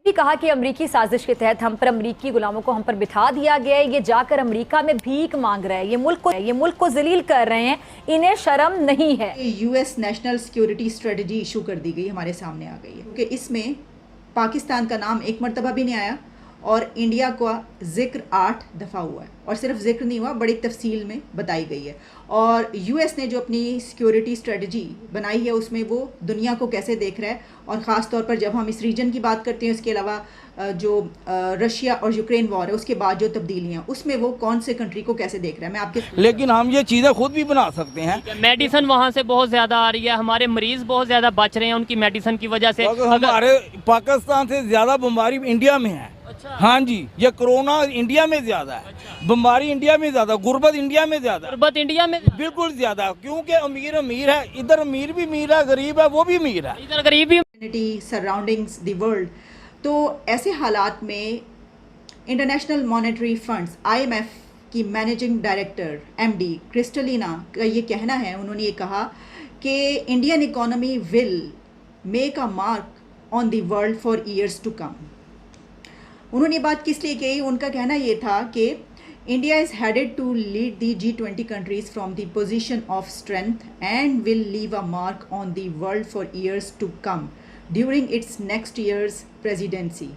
भी कहा कि अमेरिकी साजिश के तहत हम पर अमेरिकी गुलामों को हम पर बिठा दिया गया है। ये जाकर अमेरिका में भीख मांग रहे हैं, ये मुल्क को जलील कर रहे हैं, इन्हें शर्म नहीं है। US national security strategy issue कर दी गई, हमारे सामने आ गई है क्योंकि इसमें पाकिस्तान का नाम एक मरतबा भी नहीं आया और इंडिया का जिक्र 8 दफ़ा हुआ है और सिर्फ जिक्र नहीं हुआ, बड़ी तफसील में बताई गई है। और यूएस ने जो अपनी सिक्योरिटी स्ट्रेटजी बनाई है उसमें वो दुनिया को कैसे देख रहा है, और ख़ास तौर पर जब हम इस रीजन की बात करते हैं, उसके अलावा जो रशिया और यूक्रेन वॉर है उसके बाद जो तब्दीलियाँ, उसमें वो कौन से कंट्री को कैसे देख रहा है। मैं आपके लेकिन हम ये चीज़ें खुद भी बना सकते हैं। मेडिसिन वहाँ से बहुत ज़्यादा आ रही है, हमारे मरीज बहुत ज़्यादा बच रहे हैं उनकी मेडिसिन की वजह से। हमारे पाकिस्तान से ज़्यादा बीमारी इंडिया में है। अच्छा। हाँ जी, ये कोरोना इंडिया में ज़्यादा है। अच्छा। बीमारी इंडिया में ज़्यादा, गुर्बत इंडिया में ज़्यादा, गुर्बत इंडिया में बिल्कुल ज़्यादा, क्योंकि अमीर अमीर है, इधर अमीर भी अमीर है, गरीब है वो भी अमीर है, इधर गरीब भी सराउंडिंग्स द वर्ल्ड। तो ऐसे हालात में इंटरनेशनल मॉनेटरी फंड्स IMF की मैनेजिंग डायरेक्टर MD क्रिस्टलिना का ये कहना है, उन्होंने ये कहा कि Indian economy will make a mark on the world for years to come. उन्होंने बात किस लिए कही, उनका कहना ये था कि India is headed to lead the G20 countries from the position of strength and will leave a mark on the world for years to come during its next years presidency.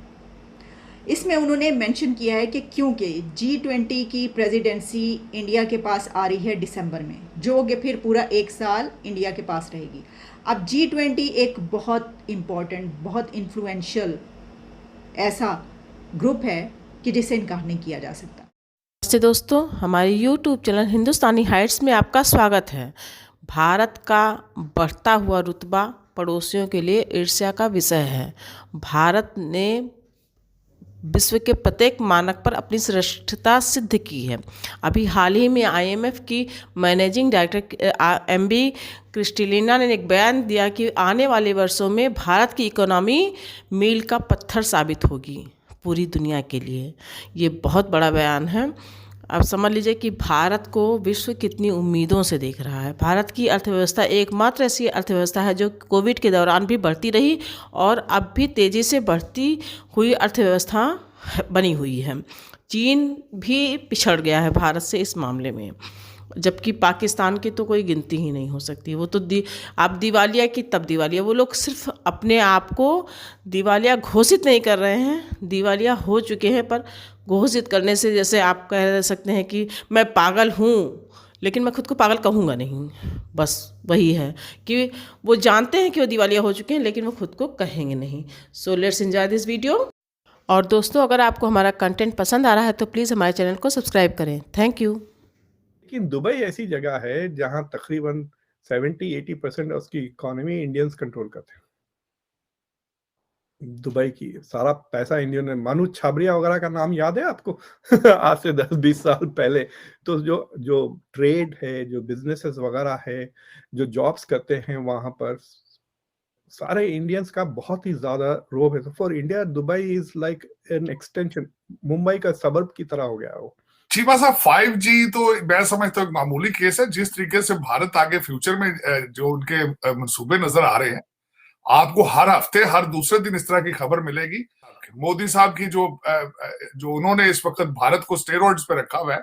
इसमें उन्होंने मेंशन किया है कि क्योंकि G20 की presidency India के पास आ रही है दिसंबर में, जो कि फिर पूरा 1 साल इंडिया के पास रहेगी। अब G20 एक बहुत इम्पॉर्टेंट, बहुत इन्फ्लुएंशियल ऐसा ग्रुप है कि जिसे इनकार नहीं किया जा सकता। नमस्ते दोस्तों, हमारे YouTube चैनल हिंदुस्तानी हाइट्स में आपका स्वागत है। भारत का बढ़ता हुआ रुतबा पड़ोसियों के लिए ईर्ष्या का विषय है। भारत ने विश्व के प्रत्येक मानक पर अपनी श्रेष्ठता सिद्ध की है। अभी हाल ही में IMF की मैनेजिंग डायरेक्टर MB क्रिस्टलिना ने एक बयान दिया कि आने वाले वर्षों में भारत की इकोनॉमी मील का पत्थर साबित होगी पूरी दुनिया के लिए। ये बहुत बड़ा बयान है। अब समझ लीजिए कि भारत को विश्व कितनी उम्मीदों से देख रहा है। भारत की अर्थव्यवस्था एकमात्र ऐसी अर्थव्यवस्था है जो कोविड के दौरान भी बढ़ती रही और अब भी तेज़ी से बढ़ती हुई अर्थव्यवस्था बनी हुई है। चीन भी पिछड़ गया है भारत से इस मामले में, जबकि पाकिस्तान की तो कोई गिनती ही नहीं हो सकती। वो तो आप दिवालिया की तब दिवालिया, वो लोग सिर्फ अपने आप को दिवालिया घोषित नहीं कर रहे हैं, दिवालिया हो चुके हैं। पर घोषित करने से जैसे आप कह सकते हैं कि मैं पागल हूँ, लेकिन मैं खुद को पागल कहूँगा नहीं। बस वही है कि वो जानते हैं कि वो दिवालिया हो चुके हैं, लेकिन वो खुद को कहेंगे नहीं। So let's enjoy this video. और दोस्तों, अगर आपको हमारा कंटेंट पसंद आ रहा है तो प्लीज़ हमारे चैनल को सब्सक्राइब करें। Thank you. लेकिन दुबई ऐसी जगह है जहां तकरीबन 70-80% उसकी इकोनॉमी इंडियंस कंट्रोल करते हैं। दुबई की सारा पैसा इंडियन ने, मानू छाबरिया वगैरह का नाम याद है आपको? आज से 10-20 साल पहले तो जो ट्रेड है, जो बिजनेसेस वगैरह है, जो जॉब्स करते हैं वहां पर सारे इंडियंस का बहुत ही ज्यादा रोब है। For India Dubai is like an extension, Mumbai का सबर्ब की तरह हो गया वो। चीमा साहब, 5G तो मैं समझता हूँ मामूली केस है। जिस तरीके से भारत आगे फ्यूचर में जो उनके मंसूबे नजर आ रहे हैं, आपको हर हफ्ते हर दूसरे दिन इस तरह की खबर मिलेगी। मोदी साहब की जो उन्होंने इस वक्त भारत को स्टेरॉइड्स पे रखा हुआ है,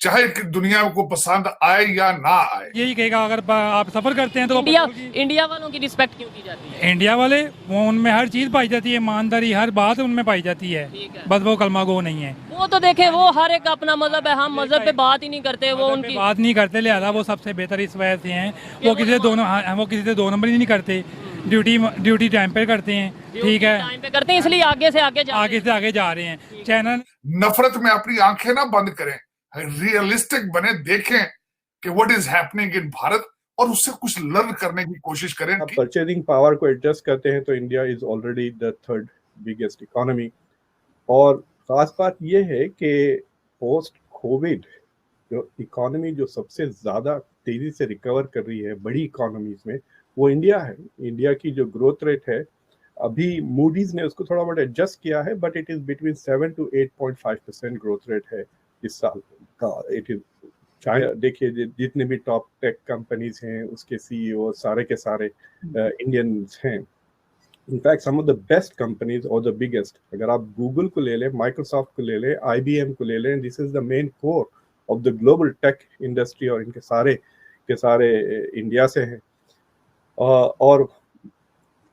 चाहे दुनिया को पसंद आए या ना आए। यही कहेगा अगर आप सफर करते हैं तो इंडिया वालों की रिस्पेक्ट क्यों की जाती है? इंडिया वाले वो उनमें हर चीज पाई जाती है, ईमानदारी हर बात उनमें पाई जाती है। बस वो कलमा गो नहीं है। वो तो देखे, वो हर एक अपना मजहब है, हम मजहब पे बात ही नहीं करते। वो उनकी बात नहीं करते, लिहाजा वो सबसे बेहतर इस वजह से हैं। वो किसी से दो नंबर ही नहीं करते, ड्यूटी टाइम पे करते हैं। ठीक है, टाइम पे करते हैं, इसलिए आगे से आगे जा रहे हैं। चैनल नफरत में अपनी आंखें ना बंद करें, रियलिस्टिक बने, देखें कि what is happening in Bharat और उससे कुछ लर्न करने की कोशिश करें। आप परचेजिंग पावर को एडजस्ट करते हैं तो India is already the 3rd biggest economy. और खास बात यह है कि पोस्ट कोविड जो इकोनॉमी जो सबसे ज्यादा तेजी से रिकवर कर रही है बड़ी इकोनॉमीज में, वो इंडिया है। इंडिया की जो ग्रोथ रेट है, अभी मूडीज ने उसको थोड़ा बहुत एडजस्ट किया है, but it is between 7 to 8.5% growth rate है इस साल का। इट इज चाहे देखिए जितने भी टॉप टेक कंपनीज हैं उसके CEO सारे के सारे इंडियंस हैं। In fact some of the best companies और द बिगेस्ट, अगर आप गूगल को ले लें, माइक्रोसॉफ्ट को ले लें, IBM को ले लें, this is the main core of the global tech industry, और इनके सारे के सारे इंडिया से हैं। और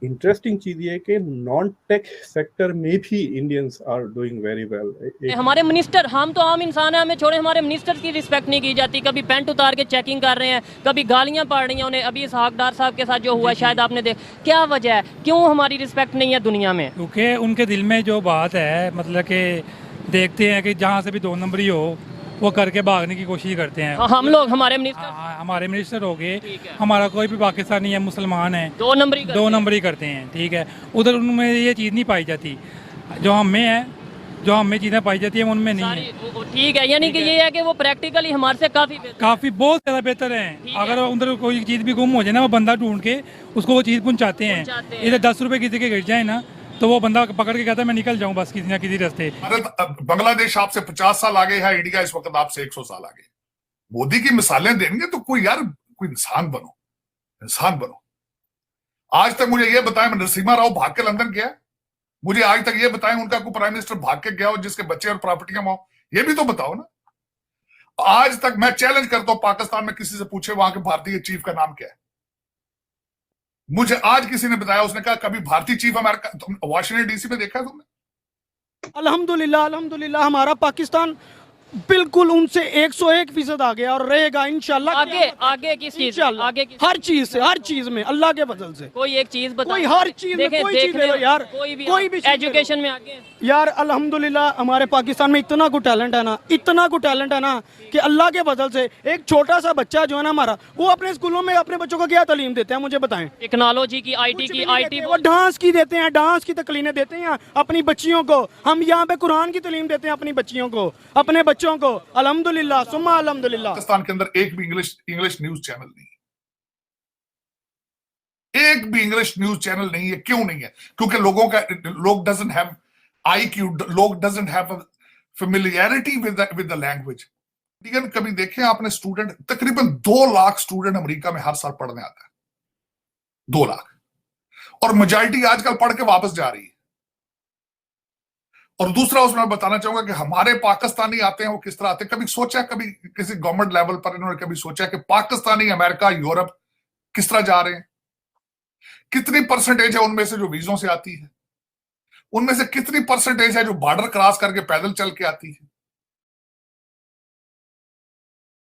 इंटरेस्टिंग चीज ये है कि नॉन टेक सेक्टर में भी Indians are doing very well. हमारे मिनिस्टर, हम तो आम इंसान हैं, हमें छोड़े, हमारे मिनिस्टर की रिस्पेक्ट नहीं की जाती। कभी पैंट उतार के चेकिंग कर रहे हैं, कभी गालियां पड़ रही हैं उन्हें। अभी इसहाक डार साहब के साथ जो हुआ, शायद आपने देख, क्या वजह है, क्यों हमारी रिस्पेक्ट नहीं है दुनिया में? क्योंकि उनके दिल में जो बात है, मतलब कि देखते हैं कि जहाँ से भी 2 नंबरी हो वो करके भागने की कोशिश करते हैं। हम लोग, हमारे मिनिस्टर, हमारे मिनिस्टर हो गए, हमारा कोई भी पाकिस्तानी है, मुसलमान है, 2 नंबरी करते हैं, ठीक है। उधर उनमें ये चीज़ नहीं पाई जाती जो हम में है, जो हम में चीज़ें पाई जाती है उनमें नहीं है। ठीक है, यानी कि ये है कि वो प्रैक्टिकली हमारे से काफ़ी बहुत ज़्यादा बेहतर है। अगर उधर कोई चीज़ भी गुम हो जाए ना, वो बंदा ढूंढ के उसको वो चीज़ पहुँचाते हैं। इधर 10 रुपये किसी के गिर जाए ना, तो वो बंदा पकड़ के कहता है मैं निकल जाऊं बस किसी ना किसी रास्ते। बांग्लादेश आपसे 50 साल आगे है, इंडिया इस वक्त आपसे 100 साल आगे। मोदी की मिसालें देंगे तो कोई इंसान बनो, इंसान बनो। आज तक मुझे ये बताएं, नरसिम्हा राव भाग के लंदन गया? मुझे आज तक ये बताएं उनका कोई प्राइम मिनिस्टर भाग के गया हो जिसके बच्चे और प्रॉपर्टियां हो? ये भी तो बताओ ना। आज तक मैं चैलेंज करता हूं, पाकिस्तान में किसी से पूछे वहां के भारतीय चीफ का नाम क्या है। मुझे आज किसी ने बताया, उसने कहा कभी भारतीय चीफ अमेरिका वाशिंगटन डीसी में देखा है तुमने? अल्हम्दुलिल्लाह, अल्हम्दुलिल्लाह हमारा पाकिस्तान बिल्कुल उनसे 101% आ गया और रहेगा इंशाल्लाह। आगे किस चीज, आगे हर चीज में अल्लाह के फजल से। कोई एक चीज बताओ, कोई हर चीज में कोई चीज ले लो यार, कोई भी एजुकेशन में आगे यार। अल्हम्दुलिल्लाह हमारे पाकिस्तान में इतना कुछ टैलेंट है ना, इतना कुछ टैलेंट है ना कि अल्लाह के फजल से एक छोटा सा बच्चा जो है ना हमारा, वो अपने स्कूलों में अपने बच्चों को क्या तालीम देते हैं मुझे बताएं? टेक्नोलॉजी की, IT वो डांस की देते हैं, डांस की तकलीमें देते हैं अपनी बच्चियों को। हम यहाँ पे कुरान की तालीम देते हैं अपनी बच्चियों को, अपने बच्चों को। अल्हम्दुलिल्लाह सुम्मा अल्हम्दुलिल्लाह। पाकिस्तान के अंदर एक भी इंग्लिश न्यूज चैनल नहीं है, एक भी इंग्लिश न्यूज चैनल नहीं है। क्यों नहीं है? क्योंकि लोग डजंट हैव IQ, लोग doesn't have familiarity with the language. कभी देखे आपने स्टूडेंट, तकरीबन 2 लाख स्टूडेंट अमेरिका में हर साल पढ़ने आता है, 2 लाख, और मेजॉरिटी आजकल पढ़ के वापस जा रही है। और दूसरा उसमें मैं बताना चाहूंगा कि हमारे पाकिस्तानी आते हैं वो किस तरह आते हैं। कभी सोचा, कभी किसी गवर्नमेंट लेवल पर इन्होंने कभी सोचा कि पाकिस्तानी अमेरिका, यूरोप किस तरह जा रहे हैं? कितनी परसेंटेज है उनमें से जो वीजों से आती है? उनमें से कितनी परसेंटेज है जो बॉर्डर क्रॉस करके पैदल चल के आती है?